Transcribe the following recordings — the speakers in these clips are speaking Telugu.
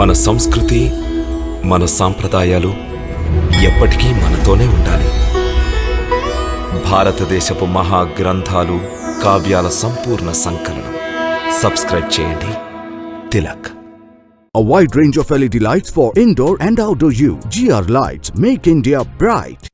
మన సంస్కృతి, మన సాంప్రదాయాలు ఎప్పటికీ మనతోనే ఉండాలి. భారతదేశపు మహా గ్రంథాలు, కావ్యాల సంపూర్ణ సంకలనం. సబ్స్క్రైబ్ చేయండి. Tilak. A wide range of LED lights for indoor and outdoor use. GR Lights make India bright.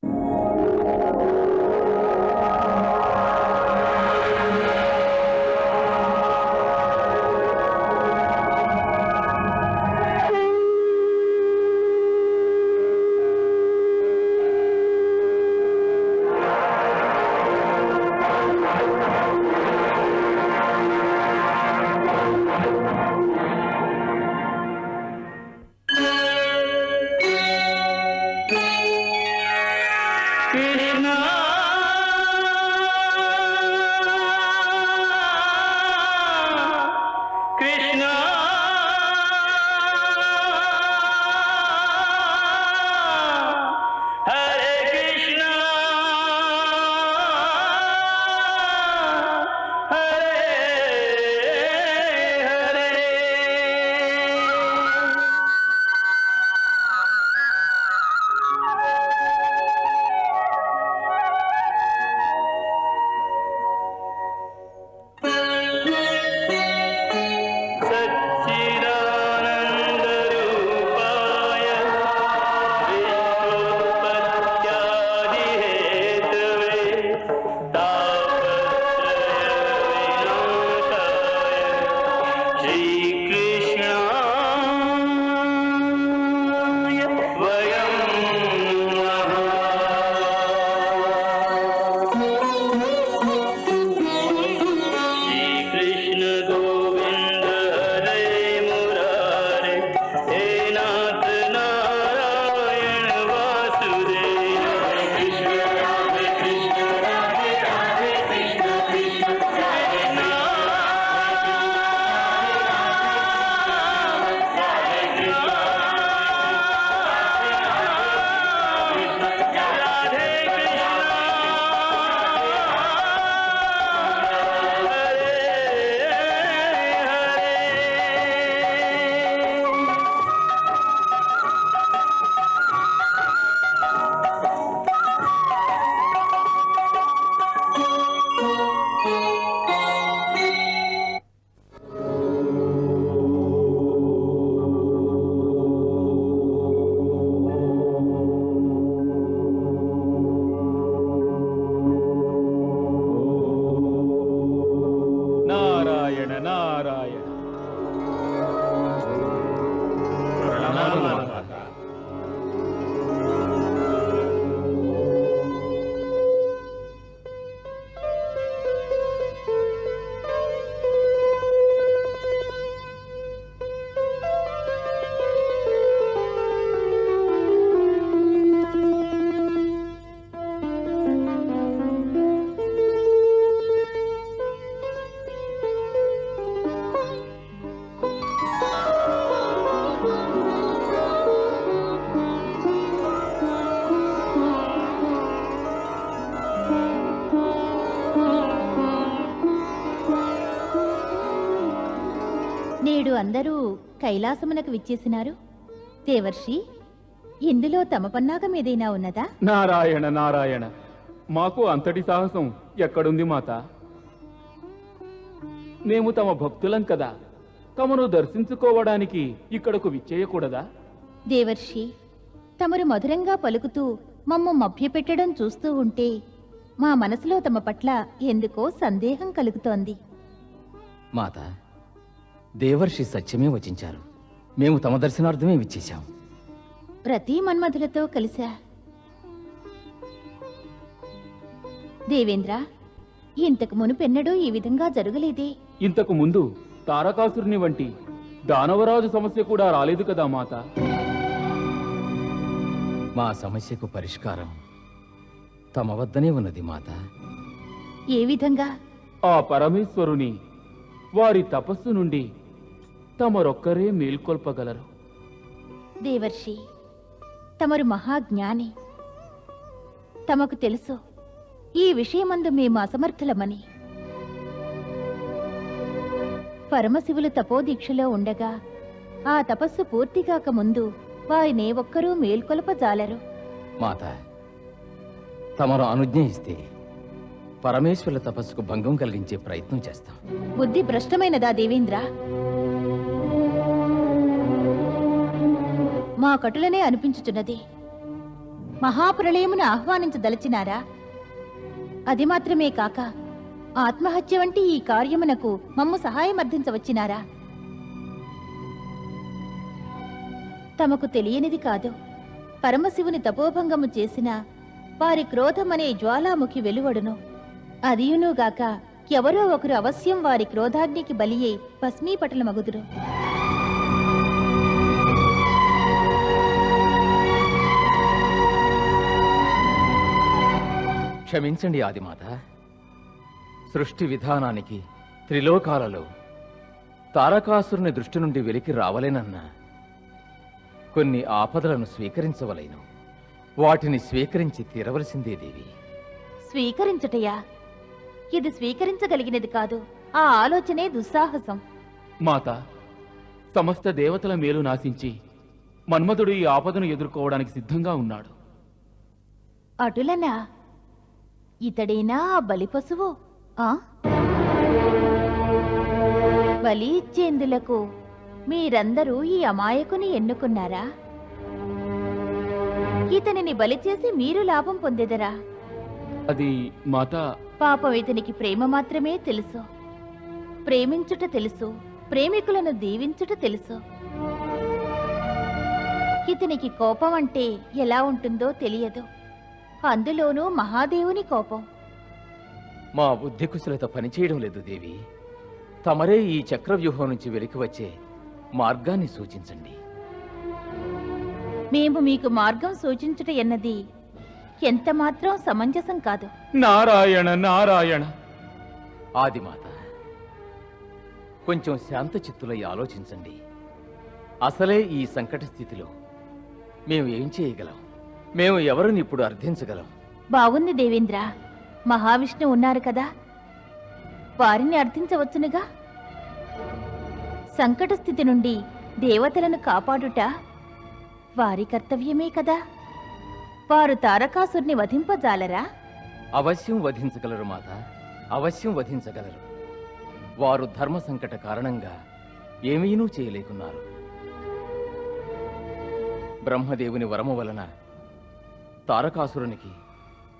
నేడు అందరూ కైలాసమునకు విచ్చేసినారు. దేవర్షి, ఇందులో తమ పన్నాగం ఏదైనా ఉన్నదా? నారాయణ నారాయణ, మాకు అంతటి సాహసం ఎక్కడుంది మాత? మేము తమ భక్తులం కదా, తమను దర్శించుకోవడానికి ఇక్కడకు విచ్చేయకూడదా? దేవర్షి, తమరు మధురంగా పలుకుతూ మమ్ము మభ్యపెట్టడం చూస్తూ ఉంటే మా మనసులో తమ పట్ల ఎందుకో సందేహం కలుగుతోంది. మాత, దేవర్షి సత్యమే వచించారు. మేము తమ దర్శనార్థమే విచ్చేశాం. ప్రతి మన్మధులతో కలిసా? దేవేంద్ర, ఇంతకు మునుపెన్నడూ ఈ విధంగా జరగలేదే. ఇంతకు ముందు తారకాసురుని వంటి దానవరాజు సమస్య కూడా రాలేదు కదా మాత? మా సమస్యకు పరిష్కారం తమ వద్దనే ఉన్నది మాత. ఏ విధంగా? ఆ పరమేశ్వరుని వారి తపస్సు నుండి తమరొక్కరే మేల్కొల్పగలరు. దేవర్షి, తమరు మహాజ్ఞాని. తమకు తెలుసు ఈ విషయమందు మేము అసమర్థులమని. పరమశివులు తపోదీక్షలో ఉండగా ఆ తపస్సు పూర్తి కాక ముందు వారినే ఒక్కరూ మేల్కొలపజాలరు. మాత, తమరు అనుజ్ఞ ఇస్తే పరమేశ్వరుల తపస్సుకు భంగం కలిగించే ప్రయత్నం చేస్తాం. బుద్ధి భ్రష్టమైనదా దేవేంద్ర? మా కటులనే అనిపించుచున్నది. మహాప్రళయమును ఆహ్వానించదలచినారా? అది మాత్రమే కాక ఆత్మహత్య వంటి ఈ కార్యమునకు మమ్ము సహాయమర్థించవచ్చినారా? తమకు తెలియనిది కాదు. పరమశివుని తపోభంగము చేసిన వారి క్రోధమనే జ్వాలాముఖి వెలువడును. అదియునుగాక ఎవరో ఒకరు అవశ్యం వారి క్రోధాగ్నికి బలి అయి భస్మీపటలమగుదురు. క్షమించండి ఆదిమాత. సృష్టి విధానానికి త్రిలోకాలలో తారకాసురుని దృష్టి నుండి వెలికి రావలేనన్నా కొన్ని ఆపదలను స్వీకరించవలేను. వాటిని స్వీకరించి తీరవలసిందే దేవి. స్వీకరించుటయా? ఇది స్వీకరించగలిగినది కాదు. ఆ ఆలోచనే దుస్సాహసం. మాత, సమస్త దేవతల మేలు నాశించి మన్మధుడు ఈ ఆపదను ఎదుర్కోవడానికి సిద్ధంగా ఉన్నాడు. అటులనా? ఇతడేనా ఆ బలి పశువు? ఆ బలి ఇచ్చేందులకు మీరందరూ ఈ అమాయకుని ఎన్నుకున్నారా? ఇతనిని బలి చేసి మీరు లాభం పొందెదరా? అది మాత, పాపం ఇతనికి ప్రేమ మాత్రమే తెలుసు. ప్రేమించుట తెలుసు, ప్రేమికులను దీవించుట తెలుసు. ఇతనికి కోపం అంటే ఎలా ఉంటుందో తెలియదు. అందులోనూ మహాదేవుని కోపం. మా బుద్ధి కుశలత పనిచేయడం లేదు దేవి. తమరే ఈ చక్రవ్యూహం నుంచి వెలికి వచ్చే మార్గాన్ని సూచించండి. మేము మీకు మార్గం సూచించుట ఎన్నది ఎంత మాత్రం సమంజసం కాదు. నారాయణ నారాయణ. ఆదిమాత, కొంచెం శాంత చిత్తులై ఆలోచించండి. అసలే ఈ సంకట స్థితిలో మేము ఏం చేయగలం? మేము ఎవరిని ఇప్పుడు అర్థించగలం? బాగుంది దేవేంద్ర. మహావిష్ణు ఉన్నారు కదా, వారిని అర్థించవచ్చునుగా. సంకట స్థితి నుండి దేవతలను కాపాడుట వారి కర్తవ్యమే కదా. వారు తారకాసుర్ని వధింపజాలరా? అవశ్యం వధించగలరు మాత, అవశ్యం వధించగలరు. వారు ధర్మ సంకట కారణంగా ఏమీనూ చేయలేకున్నారు. బ్రహ్మదేవుని వరము వలన తారకాసురునికి,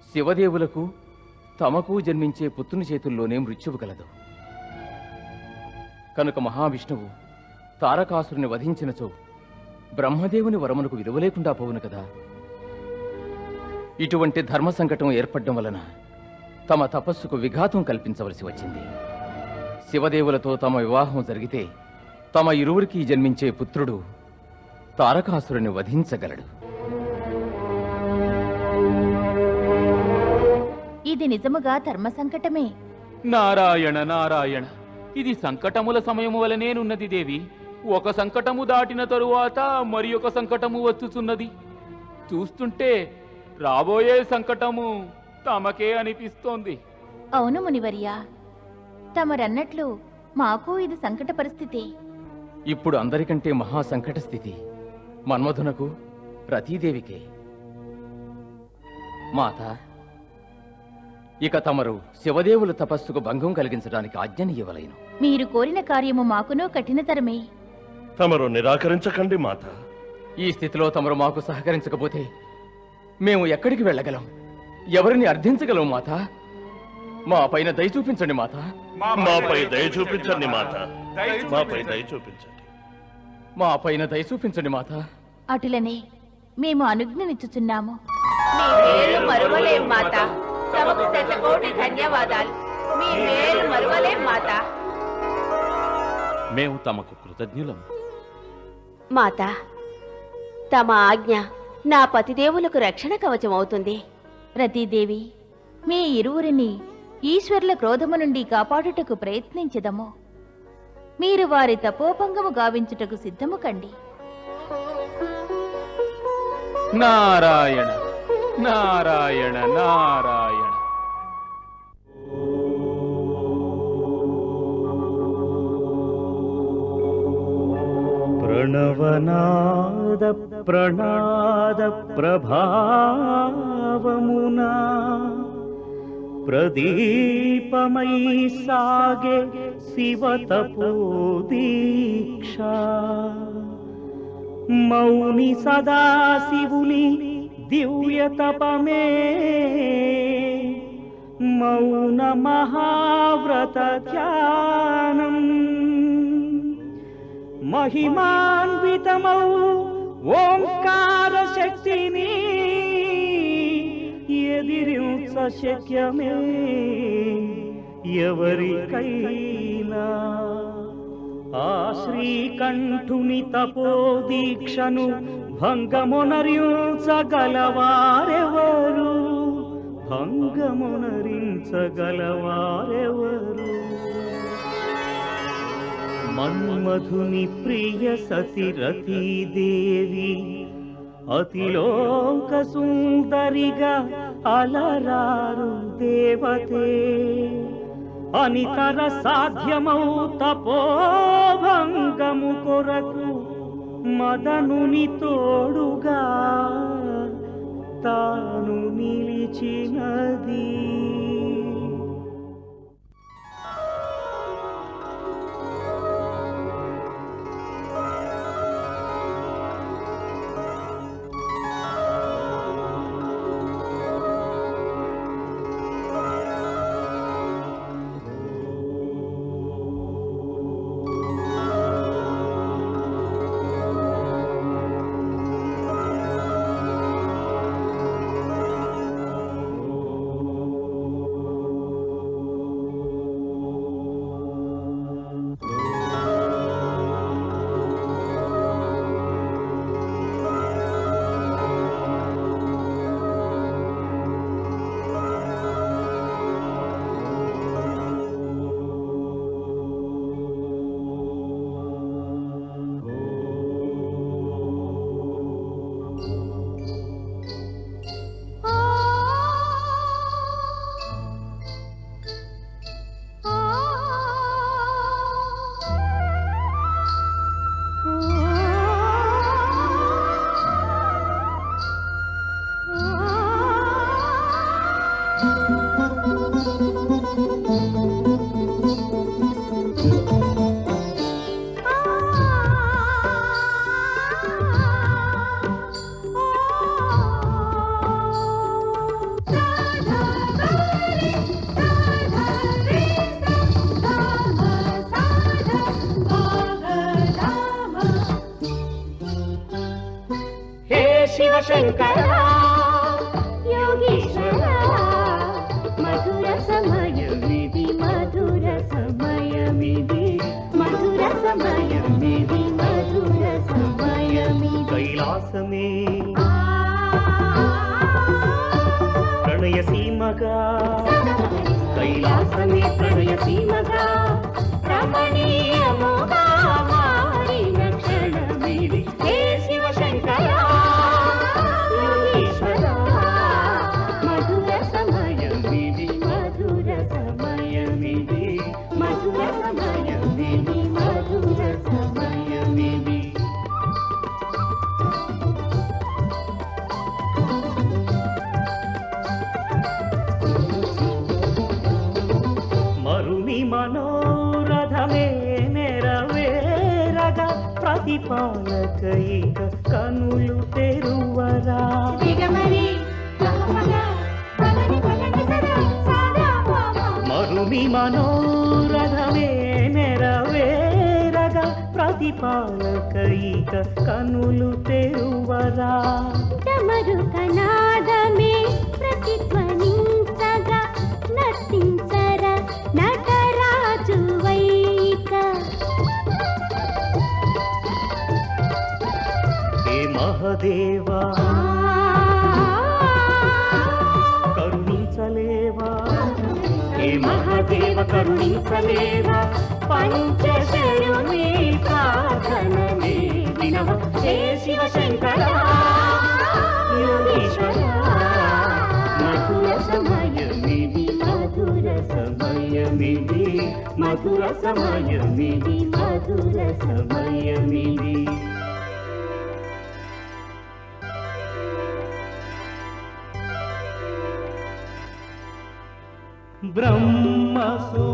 శివదేవులకు, తమకు జన్మించే పుత్రుని చేతుల్లోనే మృత్యువు కలదు. కనుక మహావిష్ణువు తారకాసురుని వధించినచో బ్రహ్మదేవుని వరమునకు విలువ లేకుండా పోవును కదా. ఇటువంటి ధర్మ సంకటం ఏర్పడడం వలన తమ తపస్సుకు విఘాతం కల్పించవలసి వచ్చింది. శివదేవులతో తమ వివాహం జరిగితే తమ ఇరువురికి జన్మించే పుత్రుడు తారకాసురుని వధించగలడు. ఇది నిజముగా ధర్మ సంకటమే. నారాయణ నారాయణ. ఇది సంకటముల సమయము వలనేనున్నది దేవి. ఒక సంకటము దాటిన తరువాత మరి ఒక సంకటము వచ్చుచున్నది. చూస్తుంటే రాబోయే సంకటము తమకే అనిపిస్తోంది. అవును మునివర్య, తమరన్నట్లు మాకు ఇది సంకట పరిస్థితి. ఇప్పుడు అందరికంటే మహా సంకట స్థితి మన్మధునకు, రతీదేవికే. మాత, ఇక తమరు శివదేవుల తపస్సుకు భంగం కలిగించడానికి ఆజ్ఞని ఇవ్వలేను. మీరు కోరిన కార్యము మాకునూ కఠినతరమే. తమరు నిరాకరించకండి మాత. ఈ స్థితిలో తమరు మాకు సహకరించకపోతే మేము ఎక్కడికి వెళ్ళగలం? ఎవరిని అర్థించగలం మాత? మా పైన దయ చూపించండి మాత. మాపై దయ చూపించండి మాత. మాపై దయ చూపించండి. మా పైన దయ చూపించండి మాత. అటులనే మేము అనుజ్ఞనిచ్చుచున్నాము. మీ మేలు మరువలేం మాత. తమకు శతకోటి ధన్యవాదాలు. మీ మేలు మరువలేం మాత. మేము తమకు కృతజ్ఞులం. మాత, తమ ఆజ్ఞ నా పతిదేవులకు రక్షణ కవచం అవుతుంది. రతీదేవి, మీ ఇరువురిని ఈశ్వరుల క్రోధము నుండి కాపాడుటకు ప్రయత్నించదము. మీరు వారి తపోభంగము గావించుటకు సిద్ధము కండి. నారాయణ నారాయణ నారాయణ. ప్రణవనాద ప్రణాద ప్రభావమునా ప్రదీపమై సాగే శివతపోదీక్ష మౌని సదాశివుని దివ్యతపమే మౌన మహావ్రత ధ్యానం మహిమాన్వితమౌ ఓంకార శక్తిని ఎదిరించ శక్యమే ఎవరికైనా ఆ శ్రీకంఠుని తపోదీక్షను భంగమునరించగలవారెవరు భంగమునరించగలవారెవరు మన్మధుని ప్రియ సతిరతీదేవి అతిలోక సుందరిగా అలరారు దేవతే అనితర సాధ్యమౌ తపోభంగము కొరకు మదనుని తోడుగా తాను నిలిచినది. శివశంకరా యోగీశ్వరా మధుర సమయమిది మధుర సమయమిది మధుర సమయమిది మధుర సమయమిది కైలాసమే ప్రణయ సీమగా కైలాసమే ప్రణయ సీమగా రమణీయముగా మారిన క్షణమిది హే శివశంకరా యోగీశ్వరా మధుర సమయమిది మధుర సమయమిది మధుర సమయమిది మధుర సమయమిది మరుని మనోరథమే నెరవేరగా ప్రతిపాలకైక కనులు తెరువరా మరుని మనోరథమే నెరవేరగా ప్రతిపాలకైక కనులు తెరువరా డమరు కనాదమే ప్రతిధ్వనించగా నర్తించరా నటరాజు వైక హే మహదేవా కరుణించలేవా హే మహదేవ కరుణించలేవా పంచశరుని ప్రార్థననే వినవ హే శివశంకరా యోగీశ్వరా మధుర సమయమిది మధుర సమయమిది మధుర సమయమిది మధుర సమయమిది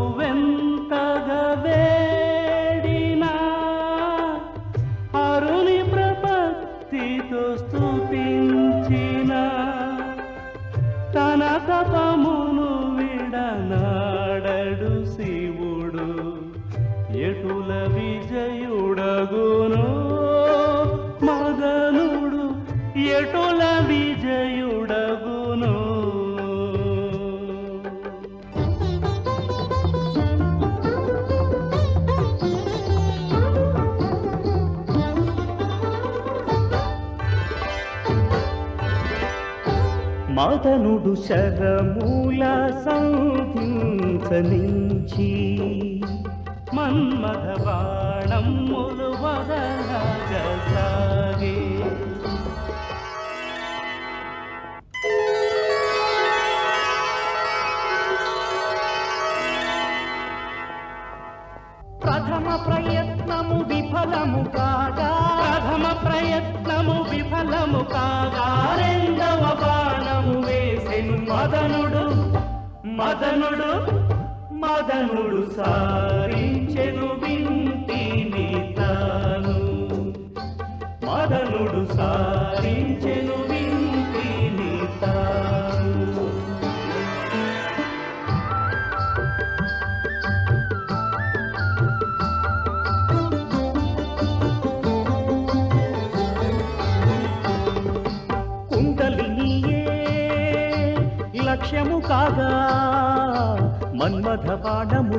బ్రహ్మసువెంతగా వేడినా హరుని ప్రపత్తితో స్తుతించిన తన తపమును విడనాడడు శివుడు ఎటుల విజయుడగును మదనుడు ఎటుల విజయుడగును మదనుడు శరమూల సంధించనించి మన్మథ బాణములు వదలగసాగే ప్రథమ ప్రయత్నము విఫలము కాగా రెండవ బాణము వేసెను మదనుడు సారించెను వింటిని తాను మదనుడు సారించెను వింటిని తాను కుండలినియే లక్ష్యము కాగా మన్మథ బాణము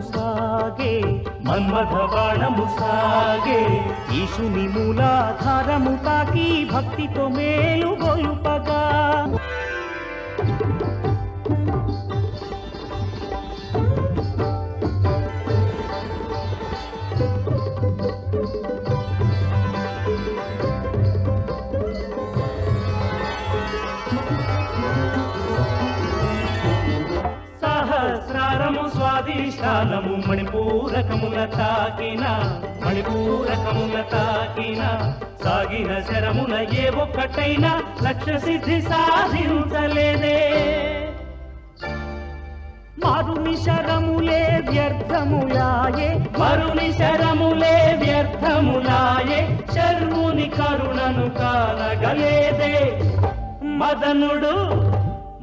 సాగే ఈశుని మూలాధారము తాకి భక్తితో మేలు గొలుపగా సహస్రారము స్వాదిష్టానము మణిపూరకముల తాకిన సాగిన శరమున ఏ ఒక్కటైనా లక్ష్య సిద్ధి సాధించలేదే మరుని శరములే వ్యర్థములాయే శర్ముని కరుణను కానగలేదే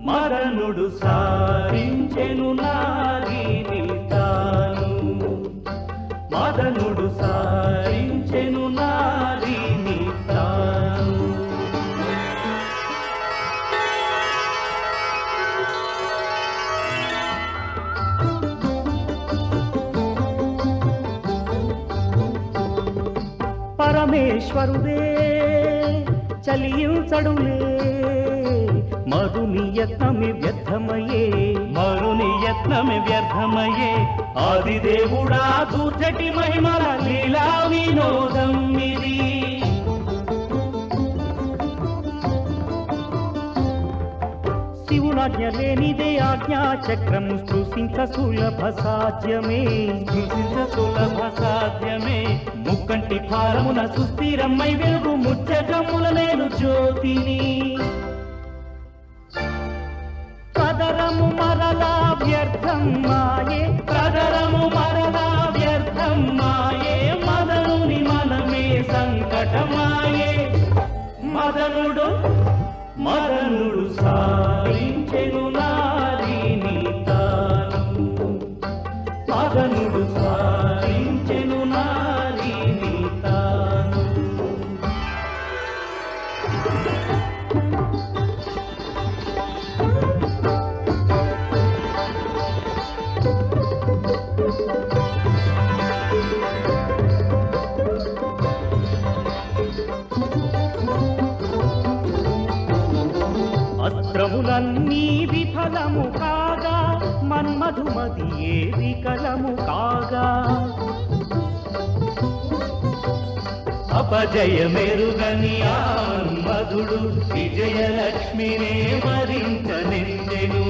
మదనుడు సారించెను నారీని తాను మదనుడు సారించెను నారీని తాను పరమేశ్వరుడే చలించడులే మరుని యత్నమే వ్యర్థమయ్యే ఆదిదేవుడా దూర్చటి మహిమల లీలా వినోదం ఇది శివునాజ్ఞ లేనిదే ఆజ్ఞా చక్రము స్పృశించ సులభ సాధ్యమే ముక్కంటి భారమున సుస్థిరమై వెలుగు ముచ్చటముల నేను జ్యోతిని ప్రదరము మరలా వ్యర్థం మాయే మదనుని మనమే సంకటమాయే మదనుడు సారించెను నారీని తాను మదనుడు సారించెను నారీని తాను అస్త్రములన్నీ విఫలము కాగా మన్మధుమతియే వికలము కాగా అపజయమెరుగని ఆ మన్మధుడు విజయలక్ష్మినే వరించనిందెను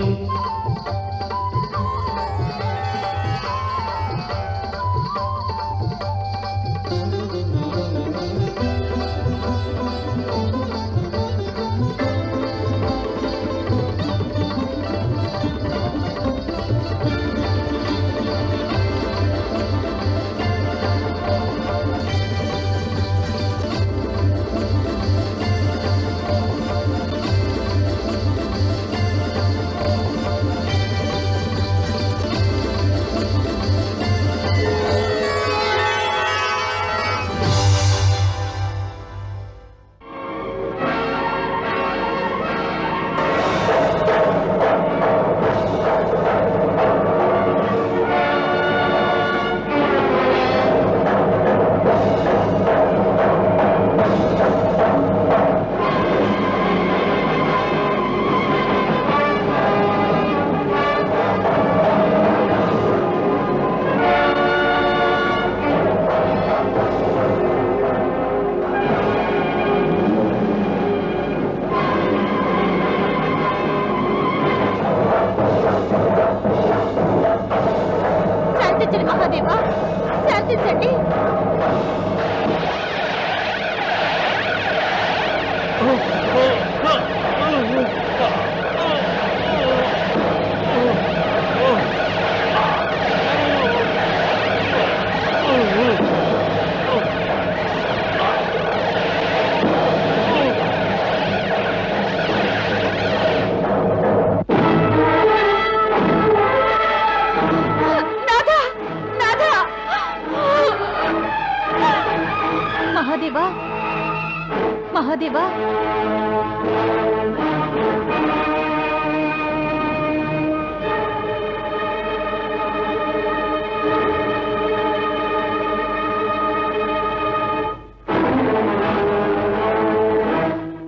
మహాదేవా, శాంతించండి. నాథా, నాథా! మహాదేవా, మహాదేవా!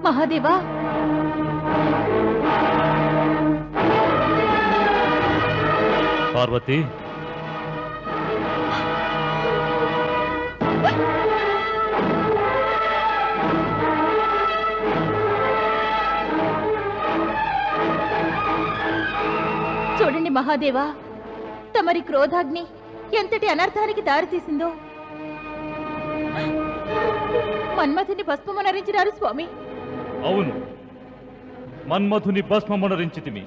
మహాదేవా, పార్వతి, చూడండి మహాదేవా, తమరి క్రోధాగ్ని ఎంతటి అనర్థానికి దారితీసిందో. మన్మథుని భస్మమనరించినారు స్వామి. అవును, మన్మథుని భస్మమునరించితిమి.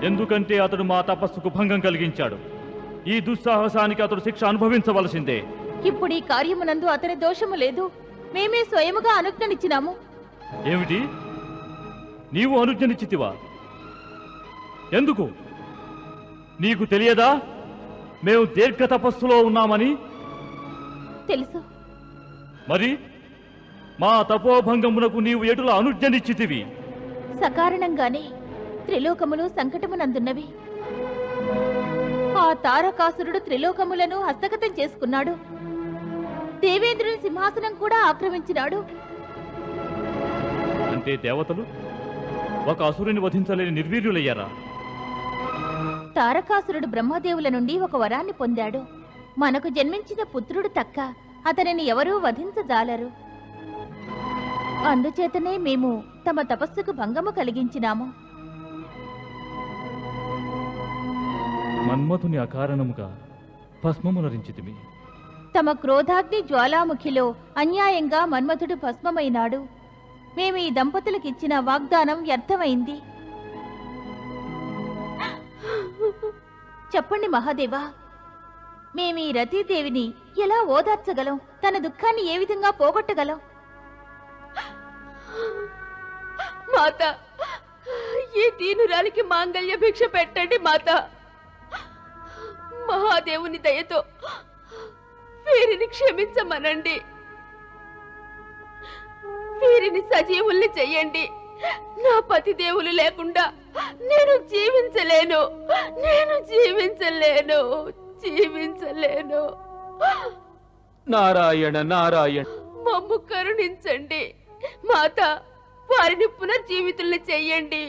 ఎందుకంటే అతడు మా తపస్సుకు భంగం కలిగించాడు. ఈ దుస్సాహసానికి అతడు శిక్ష అనుభవించవలసిందే. ఇప్పుడు ఈ కార్యమునందు అతని దోషము లేదు. మేమే స్వయముగా అనుజ్ఞనిచ్చినాము. ఏమిటి, నీవు అనుజ్ఞనిచ్చితివా? ఎందుకు? నీకు తెలియదా మేము దీర్ఘ తపస్సులో ఉన్నామని? తెలుసు. మరి మా తపోభంగమునకు నీవు ఎటుల అనుజ్ఞనిచ్చితివి? సకారణంగానే త్రిలోకములు సంకటమునందున్నవి. ఆ తారకాసురుడు త్రిలోకములను హస్తగతం చేసుకున్నాడు. దేవేంద్రుని సింహాసనం కూడా ఆక్రమించినాడు. అంటే దేవతలు ఒక అసురుని వధించలేని నిర్వీర్యులయ్యారా? తారకాసురుడు బ్రహ్మదేవుల నుండి ఒక వరాన్ని పొందాడు. మనకు జన్మించిన పుత్రుడు తక్క అతనిని ఎవరూ వధించజాలరు. అందుచేతనే మేము తమ తపస్సుకు భంగము కలిగించినాము. మన్మథుని అకారణముగా భస్మమునరించితిమి. తమ క్రోధాగ్ని జ్వాలాముఖిలో అన్యాయంగా మన్మథుడు భస్మమైనాడు. మేము ఈ దంపతులకిచ్చిన వాగ్దానం వ్యర్థమైంది. చెప్పండి మహాదేవా, మేము ఈ రతీదేవిని ఎలా ఓదార్చగలం? తన దుఃఖాన్ని ఏ విధంగా పోగొట్టగలం? మాత, ఈ దీనురాలికి మాంగళ్య భిక్ష పెట్టండి మాత. మహాదేవుని దయతో వీరిని క్షమించమనండి. వీరిని సజీవుల్ని చెయ్యండి. నా పతిదేవులు లేకుండా నేను జీవించలేను, జీవించలేను. నారాయణ నారాయణ. మమ్ము కరుణించండి మాత. వారిని పునర్జీవితుల్ని చెయ్యండి.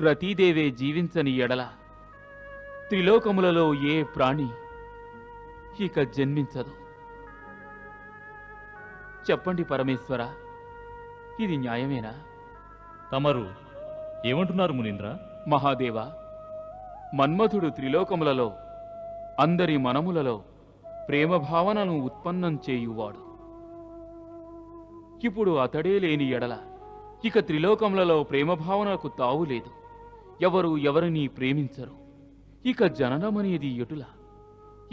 రతీదేవే జీవించని ఎడల త్రిలోకములలో ఏ ప్రాణి ఇక జన్మించదు. చెప్పండి పరమేశ్వర, ఇది న్యాయమేనా? తమరు ఏమంటున్నారు మునీంద్ర? మహాదేవ, మన్మథుడు త్రిలోకములలో అందరి మనములలో ప్రేమ భావనను ఉత్పన్నం చేయువాడు. ఇప్పుడు అతడే లేని ఎడల ఇక త్రిలోకములలో ప్రేమ భావనకు తావు లేదు. ఎవరు ఎవరిని ప్రేమించరు. ఇక జననమనేది ఎటుల?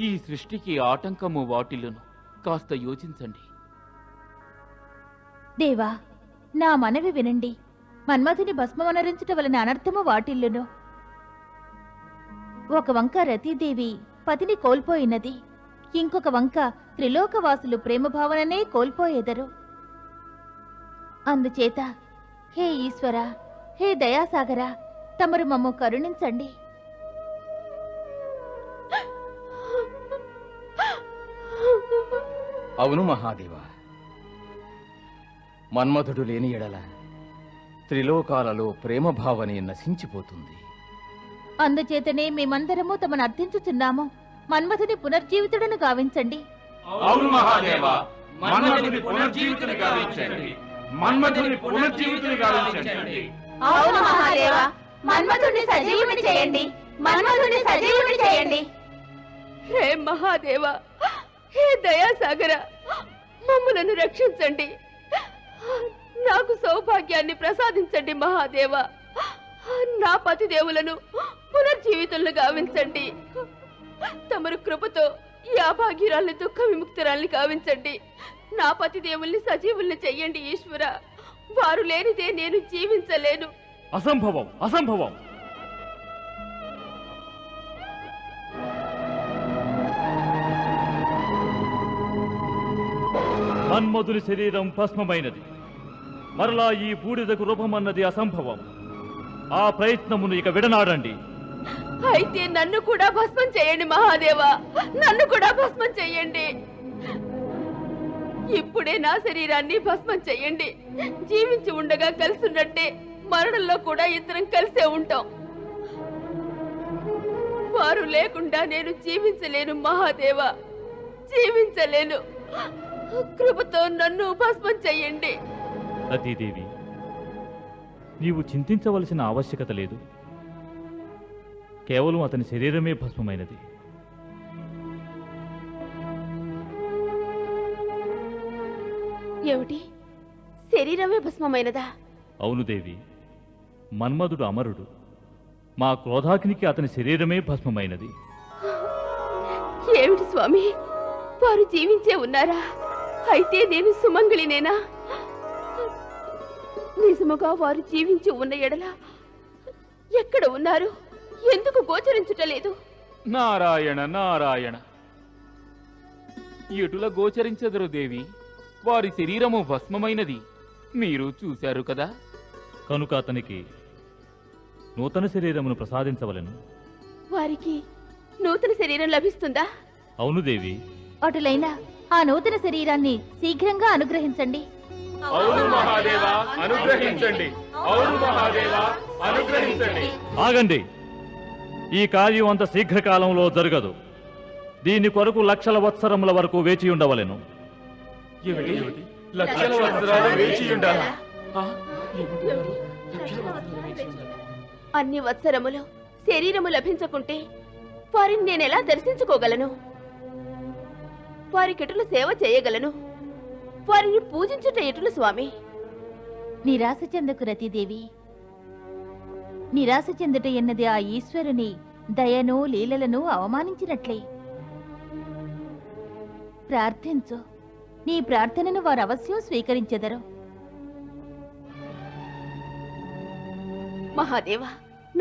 ఈ సృష్టికి ఆటంకము వాటిల్లును. కాస్త యోచించండి. దేవా, నా మనవి వినండి. మన్మథుని భస్మమనరించుట వలన అనర్థము వాటిల్లును. ఒక వంక రతీదేవి పతిని కోల్పోయినది, ఇంకొక వంక త్రిలోకవాసులు ప్రేమభావననే కోల్పోయేదరు. అందుచేత హే ఈశ్వర, హే దయాసాగర, తమరు మమ్ము కరుణించండి. అవును మహాదేవ, మన్మథుడు లేని ఎడల త్రిలోకాలలో ప్రేమభావనే నశించిపోతుంది. అందుచేతనే మేమందరము తమను అర్థించుచున్నాము. మన్మథుని పునర్జీవితుడను గావించండి. అవును మహాదేవ, మన్మథుని పునర్జీవితుని గావించండి. అవును మహాదేవ, మన్మథుడిని సజీవుని చేయండి. మన్మధుని సజీవుని చేయండి. హే మహాదేవ, హే దయాసాగర, మమ్ములను రక్షించండి. నాకు సౌభాగ్యాన్ని ప్రసాదించండి మహాదేవ. నా పతిదేవులను పునర్జీవితులను గావించండి. తమరు కృపతో ఈ అభాగ్యురాల్ని దుఃఖ విముక్తురాల్ని గావించండి. నా పతిదేవుల్ని సజీవుల్ని చెయ్యండి ఈశ్వర. వారు లేనిదే నేను జీవించలేను. అసంభవం, అసంభవం. మన్మధుని శరీరం భస్మమైనది. మరలా ఈ బూడిదకు రూపమన్నది అసంభవం. ఆ ప్రయత్నమును ఇక విడనాడండి. అయితే నన్ను కూడా భస్మం చేయండి మహాదేవ, నన్ను కూడా భస్మం చెయ్యండి. ఇప్పుడే నా శరీరాన్ని భస్మం చెయ్యండి. జీవించి ఉండగా కలిసిన్నట్టే మరణంలో కూడా ఇద్దరం కలిసే ఉంటాం. వారు లేకుండా నేను జీవించలేను మహాదేవ, జీవించలేను. కృపతో నన్ను భస్మం చెయ్యండి. రతీదేవి, నీవు చింతించవలసిన ఆవశ్యకత లేదు. కేవలం అతని శరీరమే భస్మమైనది. ఏమిటి, శరీరమే భస్మమైనదా? అవును దేవి, మన్మధుడు అమరుడు. మా క్రోధాగ్నికి అతని శరీరమే భస్మమైనది. ఏమిటి స్వామి, వారు జీవించే ఉన్నారా? అయితే నేను సుమంగళినేనా? నిజముగా వారు జీవించి ఉన్న ఎడల ఎక్కడ ఉన్నారు? ఎందుకు గోచరించుటలేదు? నారాయణ నారాయణ, ఎటుల గోచరించెదరు దేవి? వారి శరీరము భస్మమైనది మీరు చూశారు కదా. కనుక అతనికి నూతన శరీరమును ప్రసాదించవలెను. వారికి నూతన శరీరం లభిస్తుందా? అవును దేవి. అటులైనా ఆ నూతన శరీరాన్ని శీఘ్రంగా అనుగ్రహించండి. అవును మహాదేవా, అనుగ్రహించండి. అవును మహాదేవా, అనుగ్రహించండి. ఆగండి, ఈ కార్యం అంత శీఘ్రకాలంలో జరగదు. దీని కొరకు లక్షల వత్సరముల వరకు వేచి ఉండవలెను. లక్షల వత్సరాలు వేచి ఉండాలా? అన్ని వత్సరములు శరీరము లభించకుంటే వారిని నేనెలా దర్శించుకోగలను? వారికెటులు సేవ చేయగలను? వారిని పూజించుట ఎటులు స్వామి? నిరాశ చెందకు రతీదేవి. నిరాశ చెందుట ఎన్నది ఆ ఈశ్వరుని దయను లీలలను అవమానించినట్లే. ప్రార్థించు, నీ ప్రార్థనను వారు అవశ్యం స్వీకరించెదరు. మహాదేవ,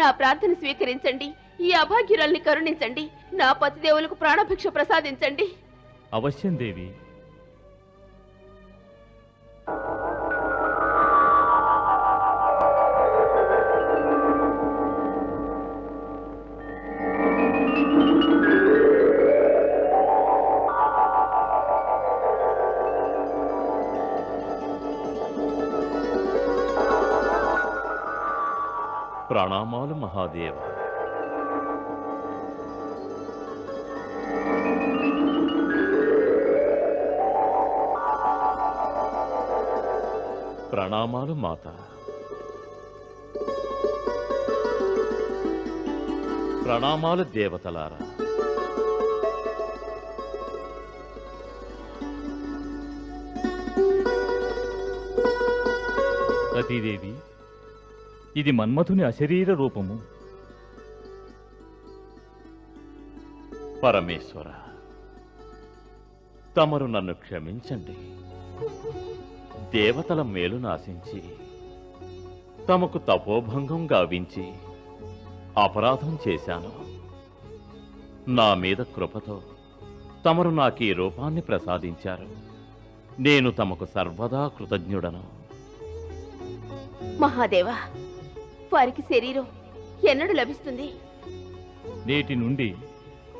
నా ప్రార్థన స్వీకరించండి. ఈ అభాగ్యురాల్ని కరుణించండి. నా పతిదేవులకు ప్రాణభిక్ష ప్రసాదించండి. అవశ్యం దేవి. ప్రణామాలు మహాదేవ. ప్రణామాలు మాత. ప్రణామాలు దేవతలారా. రతీదేవి, ఇది మన్మథుని అశరీర రూపము. పరమేశ్వర, తమరు నన్ను క్షమించండి. దేవతల మేలు నాశించి తమకు తపోభంగం గావించి అపరాధం చేశాను. నా మీద కృపతో తమరు నాకీ రూపాన్ని ప్రసాదించారు. నేను తమకు సర్వదా కృతజ్ఞుడను. మహాదేవ, వారికి శరీరం ఎన్నడు లభిస్తుంది? నేటి నుండి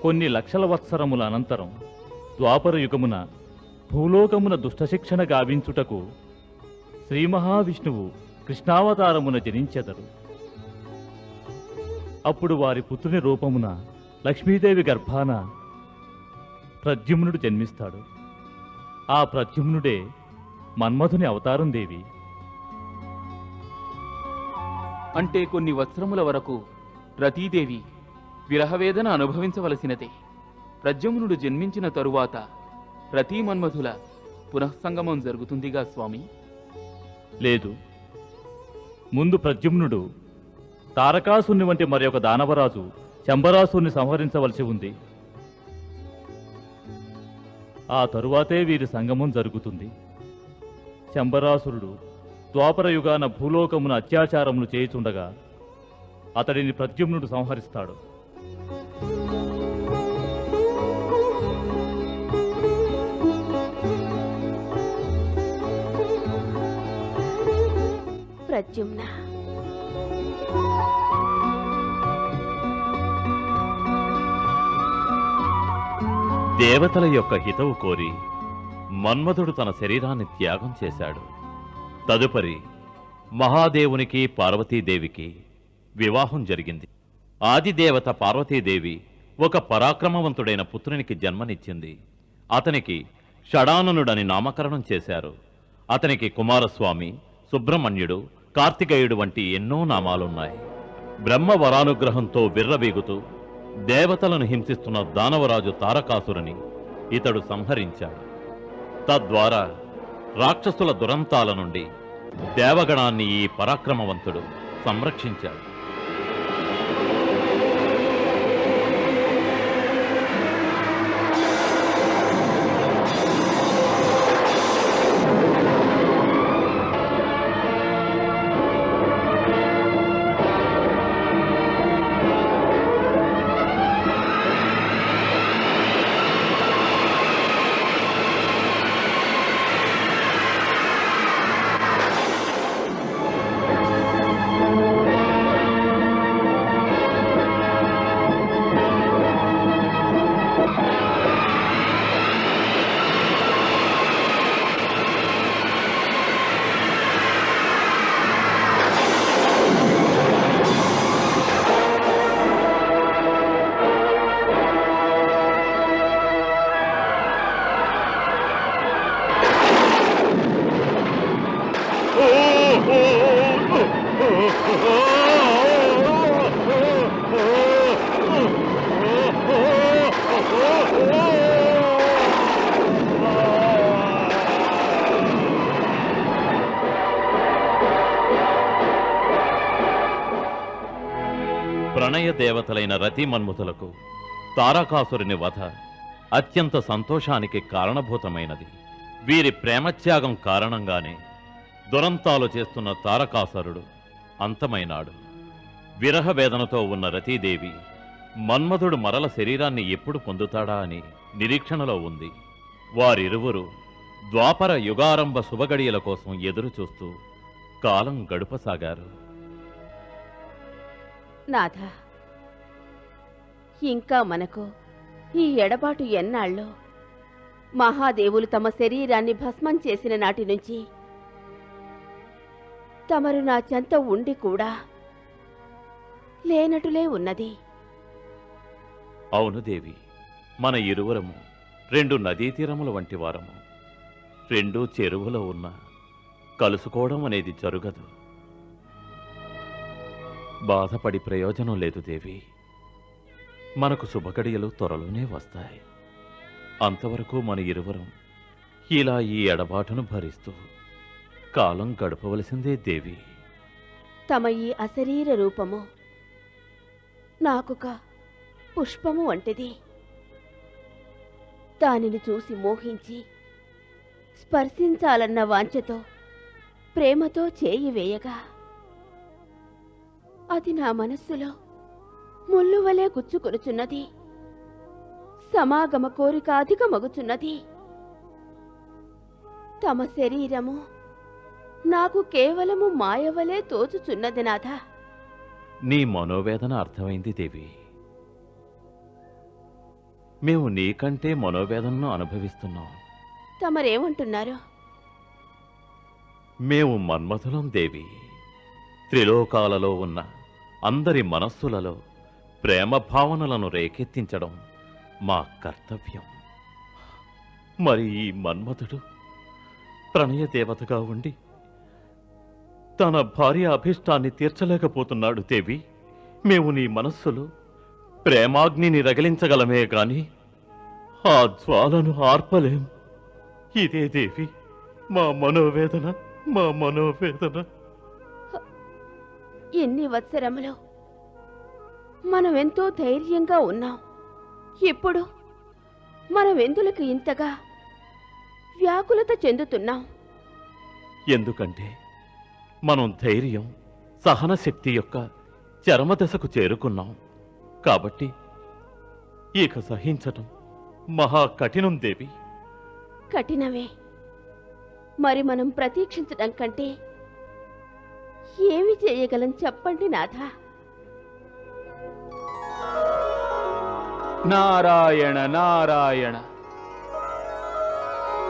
కొన్ని లక్షల వత్సరముల అనంతరం ద్వాపర యుగమున భూలోకమున దుష్టశిక్షణ గావించుటకు శ్రీ మహావిష్ణువు కృష్ణావతారమున జనించెదరు. అప్పుడు వారి పుత్రుని రూపమున లక్ష్మీదేవి గర్భాన ప్రద్యుమ్నుడు జన్మిస్తాడు. ఆ ప్రద్యుమ్నుడే మన్మథుని అవతారం దేవి. అంటే కొన్ని వత్సరముల వరకు రతీదేవి విరహవేదన అనుభవించవలసినదే. ప్రద్యుమ్నుడు జన్మించిన తరువాత రతీ మన్మధుల పునఃసంగమం జరుగుతుందిగా స్వామి. లేదు, ముందు ప్రద్యుమ్నుడు తారకాసుని వంటి మరి ఒక దానవరాజు శంబరాసుని సంహరించవలసి ఉంది. ఆ తరువాతే వీరి సంగమం జరుగుతుంది. శంబరాసురుడు ద్వాపర యుగాన భూలోకమున అత్యాచారమును చేయుచుండగా అతడిని ప్రద్యుమ్నుడు సంహరిస్తాడు. ప్రద్యుమ్న, దేవతల యొక్క హితవు కోరి మన్మధుడు తన శరీరాన్ని త్యాగం చేశాడు. తదుపరి మహాదేవునికి పార్వతీదేవికి వివాహం జరిగింది. ఆదిదేవత పార్వతీదేవి ఒక పరాక్రమవంతుడైన పుత్రునికి జన్మనిచ్చింది. అతనికి షడాననుడని నామకరణం చేశారు. అతనికి కుమారస్వామి, సుబ్రహ్మణ్యుడు, కార్తికేయుడు వంటి ఎన్నో నామాలున్నాయి. బ్రహ్మ వరానుగ్రహంతో విర్రవీగుతూ దేవతలను హింసిస్తున్న దానవరాజు తారకాసురుని ఇతడు సంహరించాడు. తద్వారా రాక్షసుల దురంతాల నుండి దేవగణాన్ని ఈ పరాక్రమవంతుడు సంరక్షించాడు. ప్రణయ దేవతలైన రతి మన్మథులకు తారకాసురుని వధ అత్యంత సంతోషానికి కారణభూతమైనది. వీరి ప్రేమత్యాగం కారణంగానే దురంతాలు చేస్తున్న తారకాసురుడు అంతమైనాడు. విరహ వేదనతో ఉన్న రతీదేవి మన్మధుడు మరల శరీరాన్ని ఎప్పుడు పొందుతాడా అని నిరీక్షణలో ఉంది. వారిరువురు ద్వాపర యుగారంభ శుభగడియల కోసం ఎదురుచూస్తూ కాలం గడుపసాగారు. నాథ, ఇంకా మనకు ఈ ఎడబాటు ఎన్నాళ్ళో? మహాదేవులు తమ శరీరాన్ని భస్మం చేసిన నాటి నుంచి తమరు నా చెంత ఉండి కూడా లేనటులే ఉన్నది. అవును దేవి, మన ఇరువురము రెండు నదీ తీరముల వంటి వారము. రెండూ చెరువులో ఉన్న కలుసుకోవడం అనేది జరుగదు. బాధపడి ప్రయోజనం లేదు దేవి. మనకు శుభగడియలు త్వరలోనే వస్తాయి. అంతవరకు మన ఇరువురం ఇలా ఈ ఎడబాటును భరిస్తూ కాలం గడపవలసిందే దేవి. తమ ఈ అశరీర రూపము నాకొక పుష్పము వంటిది. దానిని చూసి మోహించి స్పర్శించాలన్న వాంఛతో ప్రేమతో చేయి వేయగా అది నా మనస్సులో ముల్లువలే గుచ్చుకొనుచున్నది. సమాగమ కోరిక అధికమగుచున్నది. తమ శరీరము నాకు కేవలము మాయవలే తోచుచున్నది నాథ. నీ మనోవేదన అర్థమైంది దేవి. మేము నీకంటే మనోవేదనను అనుభవిస్తున్నాం. తమరేమంటున్నారు? మేము మన్మథులం దేవి. త్రిలోకాలలో ఉన్న అందరి మనస్సులలో ప్రేమ భావనలను రేకెత్తించడం మా కర్తవ్యం. మరి ఈ మన్మథుడు ప్రణయ దేవతగా ఉండి తన భార్య అభిష్టాన్ని తీర్చలేకపోతున్నాడు దేవి. మేము నీ మనస్సులో ప్రేమాగ్నిని రగిలించగలమే గాని ఆ జ్వాలను ఆర్పలేం. ఇదే దేవి మా మనోవేదన, మా మనోవేదన. ఎన్ని వత్సరములు మనమెంతో ధైర్యంగా ఉన్నాం. ఇప్పుడు మనమెందులకు ఇంతగా వ్యాకులత చెందుతున్నాం? ఎందుకంటే మనం ధైర్యం, సహనశక్తి యొక్క చరమదశకు చేరుకున్నాం. కాబట్టి ఇక సహించటం మహా కఠినం దేవి. కఠినమే. మరి మనం ప్రతీక్షించడం కంటే ఏమి చేయగలం చెప్పండి నాథ. నారాయణ నారాయణ.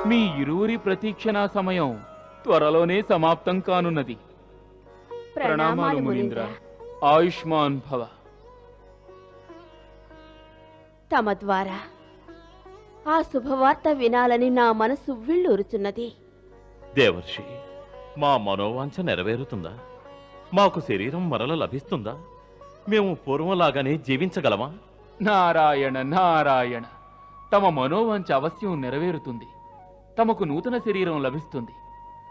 మీ ఇరువురి ప్రతీక్షణ సమయం త్వరలోనే సమాప్తం కానున్నది. ప్రణామాలు మునీంద్ర. ఆయుష్మాన్ భవ. తమ ద్వారా ఆ శుభవార్త వినాలని నా మనసు ఉవ్విళ్ళూరుచున్నది. దేవర్షి, మా మనోవాంఛ నెరవేరుతుందా? మాకు శరీరం మరల లభిస్తుందా? మేము పూర్వంలాగానే జీవించగలమా? నారాయణ నారాయణ. తమ మనోవాంఛ అవశ్యం నెరవేరుతుంది. తమకు నూతన శరీరం లభిస్తుంది.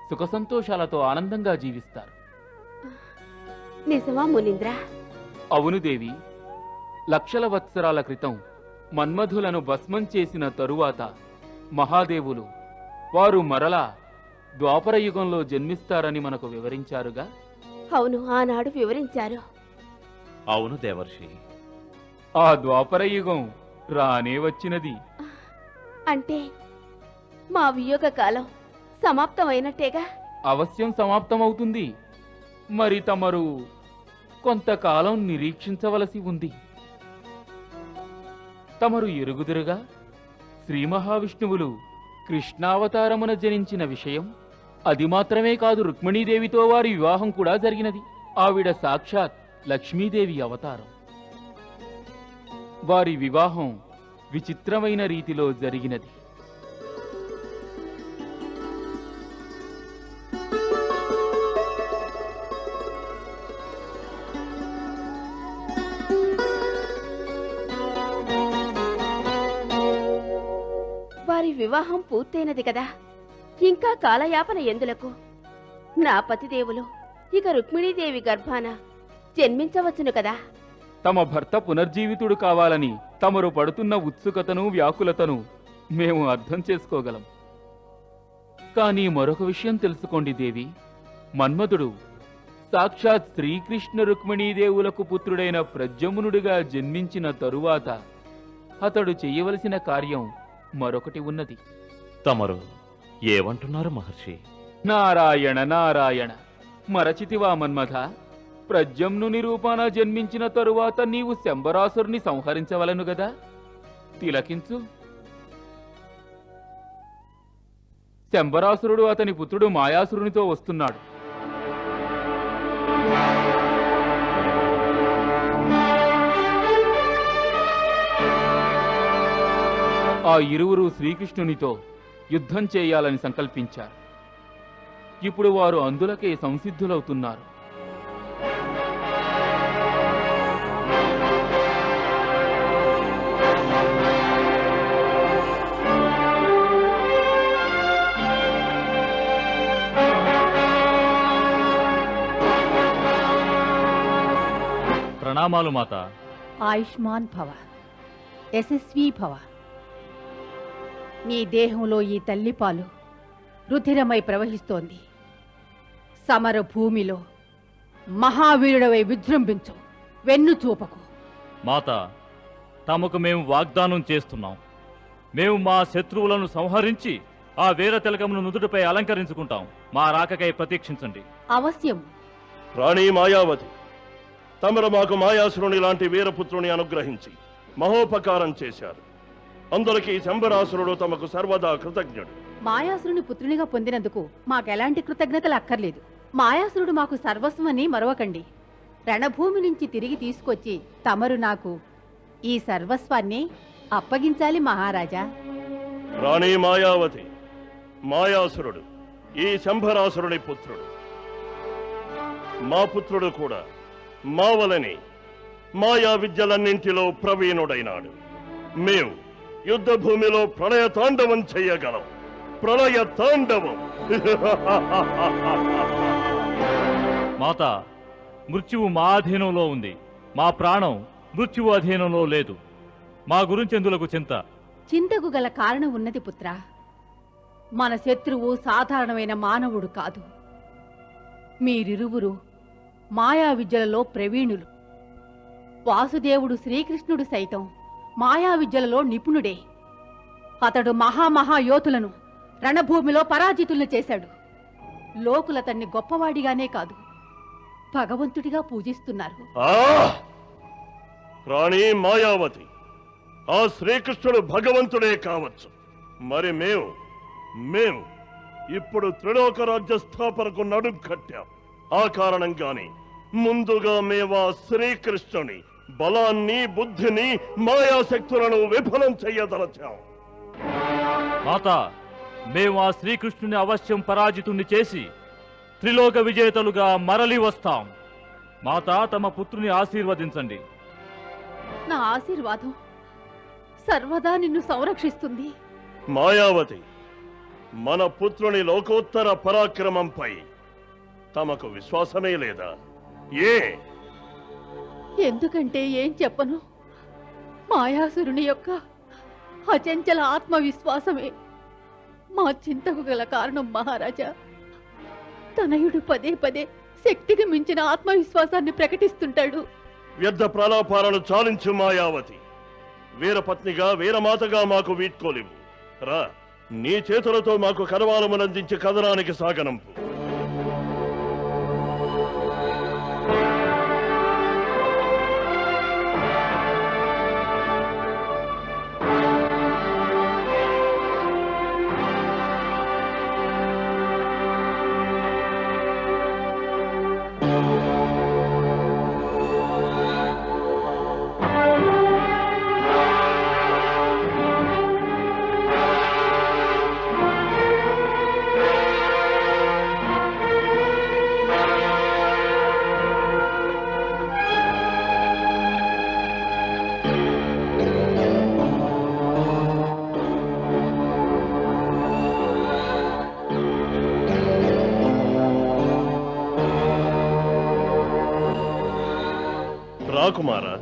సుఖ సంతోషాలతో ఆనందంగా జీవిస్తారు. నిజమా మునీంద్ర? అవును దేవి. లక్షల వత్సరాల క్రితం మన్మధులను భస్మం చేసిన తరువాత మహాదేవులు వారు మరలా ద్వాపర యుగంలో జన్మిస్తారని మనకు వివరించారుగా. అవును, ఆనాడు వివరించారు. అవును దేవర్షి. ఆ ద్వాపర యుగం రానే వచ్చినది. అంటే మా వియోగ కాలం సమాప్తమైనట్టేగా? అవశ్యం సమాప్తమవుతుంది. మరి తమరు కొంతకాలం నిరీక్షించవలసి ఉంది. తమరు ఎరుగుదురుగా శ్రీ మహావిష్ణువులు కృష్ణావతారమున జనించిన విషయం. అది మాత్రమే కాదు, రుక్మిణీదేవితో వారి వివాహం కూడా జరిగినది. ఆవిడ సాక్షాత్ లక్ష్మీదేవి అవతారం. వారి వివాహం విచిత్రమైన రీతిలో జరిగినది. వారి వివాహం పూర్తయినది కదా, ఇంకా కాలయాపన ఎందులకు? నా పతిదేవులు ఇక రుక్మిణీదేవి గర్భాన జన్మించవచ్చును కదా. తమ భర్త పునర్జీవితుడు కావాలని తమరు పడుతున్న ఉత్సుకతను, వ్యాకులతను మేము అర్థం చేసుకోగలం. కానీ మరొక విషయం తెలుసుకోండి దేవి. మన్మధుడు సాక్షాత్ శ్రీకృష్ణ రుక్మిణీదేవులకు పుత్రుడైన ప్రద్యుమ్నుడిగా జన్మించిన తరువాత అతడు చెయ్యవలసిన కార్యం మరొకటి ఉన్నది. తమరు ఏమంటున్నారు మహర్షి? నారాయణ నారాయణ. మరచితివా మన్మథ? ప్రద్యుమ్నుని రూపాన జన్మించిన తరువాత నీవు శంబరాసురుని సంహరించవలను గదా. తిలకించు. శంబరాసురుడు అతని పుత్రుడు మాయాసురునితో వస్తున్నాడు. ఆ ఇరువురు శ్రీకృష్ణునితో యుద్ధం చేయాలని సంకల్పించారు. ఇప్పుడు వారు అందులకే సంసిద్ధులవుతున్నారు. ప్రణామాలు మాత. ఆయుష్మాన్ భవ, యశస్వీ భవ. నీ దేహంలో ఈ తల్లిపాలు రుధిరమై ప్రవహిస్తోంది. సమర భూమిలో మహావీరుడవై విజృంభించు, వెన్ను చూపకు. మాత, తమకు మేము వాగ్దానం చేస్తున్నాం. మేము మా శత్రువులను సంహరించి ఆ వీర తిలకమును నుదుటిపై అలంకరించుకుంటాం. మా రాకకై ప్రతీక్షించండి. అవశ్యం. రాణి మాయావతి, తమరు మాకు మాయాసురుని లాంటి వీరపుత్రుని అనుగ్రహించి మహోపకారం చేశారు. అందరికీ శంబరాసురుడు తమకు సర్వదా కృతజ్ఞుడు. మాయాసురుని పుత్రునిగా పొందినందుకు మాకెలాంటి కృతజ్ఞతలు అక్కర్లేదు. మాయాసురుడు మాకు సర్వస్వమని మరవకండి. రణభూమి నుంచి తిరిగి తీసుకొచ్చి తమరు నాకు ఈ సర్వస్వాన్ని అప్పగించాలి మహారాజా. రాణి మాయావతి, మాయాసురుడు ఈ శంభరాసురుని పుత్రుడు. మా పుత్రుడు కూడా మా వలని మాయా విద్యలన్నింటిలో ప్రవీణుడైనాడు. మేము యుద్ధ భూమిలో ప్రళయ తాండవం చెయ్యగలం. ప్రళయ తాండవం. మాత, మృత్యువు మా అధీనంలో ఉంది. మా ప్రాణం మృత్యువు అధీనంలో లేదు. మా గురించి ఎందులకు చింత? చింతకు గల కారణం ఉన్నది పుత్ర. మన శత్రువు సాధారణమైన మానవుడు కాదు. మీరిరువురు మాయా విద్యలలో ప్రవీణులు. వాసుదేవుడు శ్రీకృష్ణుడు సైతం మాయా విద్యలలో నిపుణుడే. అతడు మహామహాయోధులను రణభూమిలో పరాజితులను చేశాడు. లోకులతన్ని గొప్పవాడిగానే కాదు, భగవంతుడిగా పూజిస్తున్నారు. రాణి మాయావతి, ఆ శ్రీకృష్ణుడు భగవంతుడే కావచ్చు. మరి మేము ఇప్పుడు త్రిలోక రాజ్య స్థాపనకు నడుం కట్టాం. ఆ కారణంగానే ముందుగా మేము ఆ శ్రీకృష్ణుని బలాన్ని, బుద్ధిని, మాయాశక్తులను విఫలం చెయ్యదలచాం. మాత, మేము ఆ శ్రీకృష్ణుని అవశ్యం పరాజితుణ్ణి చేసి త్రిలోక విజేతలుగా మరలి వస్తాం. మాత, తమ పుత్రుని ఆశీర్వదించండి. నా ఆశీర్వాదం సర్వదా నిన్ను సంరక్షిస్తుంది. మాయావతి, మన పుత్రుని లోకోత్తర పరాక్రమంపై తమకు విశ్వాసమే లేదా? ఎందుకంటే ఏం చెప్పను, మాయాసురుని యొక్క అచంచల ఆత్మవిశ్వాసమే మా చింతకు గల కారణం మహారాజా. తనయుడు పదే పదే శక్తికి మించిన ఆత్మవిశ్వాసాన్ని ప్రకటిస్తుంటాడు. వ్యర్థ ప్రలాపాలను చాలించు మాయావతి. వీరపత్నిగా, వీరమాతగా మాకు వీడ్కోలివు. రా, నీ చేతులతో మాకు కరవాలమునందించి కథనానికి సాగనంపు. రాకుమారా,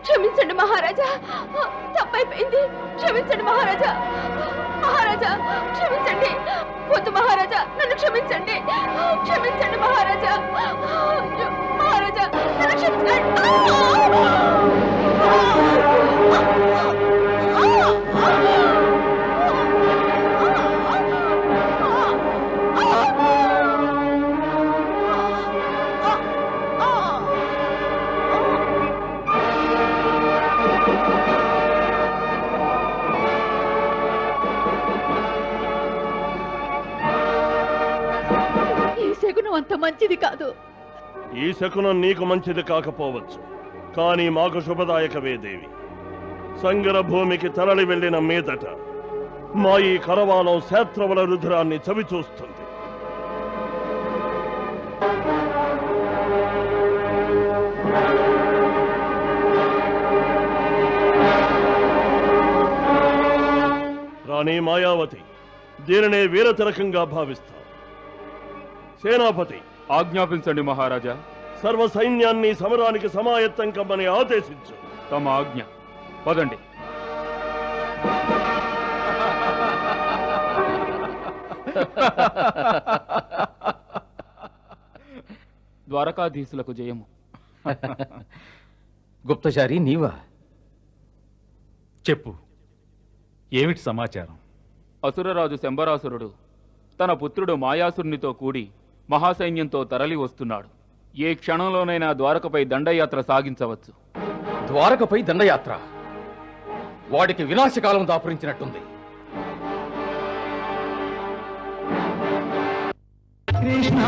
క్షమించండి మహారాజా, తప్పైపోయింది. క్షమించండి మహారాజా. మహారాజా క్షమించండి. వద్దు మహారాజా, నన్ను క్షమించండి. క్షమించండి మహారాజా. మహారాజా నన్ను క్షమించండి. అంత మంచిది కాదు. ఈ శకునం నీకు మంచిది కాకపోవచ్చు, కానీ మాకు శుభదాయకమే దేవి. సంగర భూమికి తరలి వెళ్ళిన మీదట మా ఈ కరవాలం శాత్రవుల రుధిరాన్ని చవిచూస్తుంది. రాణి మాయావతి, దీనినే వీరతిలకంగా భావిస్తాం. సేనాపతి, ఆజ్ఞాపించండి మహారాజా. సర్వ సైన్యాన్ని సమరానికి సమాయత్తం కమ్మని ఆదేశించు. తమ ఆజ్ఞ. పదండి. ద్వారకాధీశులకు జయము. గుప్తచారి నీవా? చెప్పు, ఏమిటి సమాచారం? అసురరాజు శంబరాసురుడు తన పుత్రుడు మాయాసురునితో కూడి మహాసైన్యంతో తరలి వస్తున్నాడు. ఏ క్షణంలోనైనా ద్వారకపై దండయాత్ర సాగించవచ్చు. ద్వారకపై దండయాత్ర? వాడికి వినాశకాలం దాపురించినట్టుంది. కృష్ణ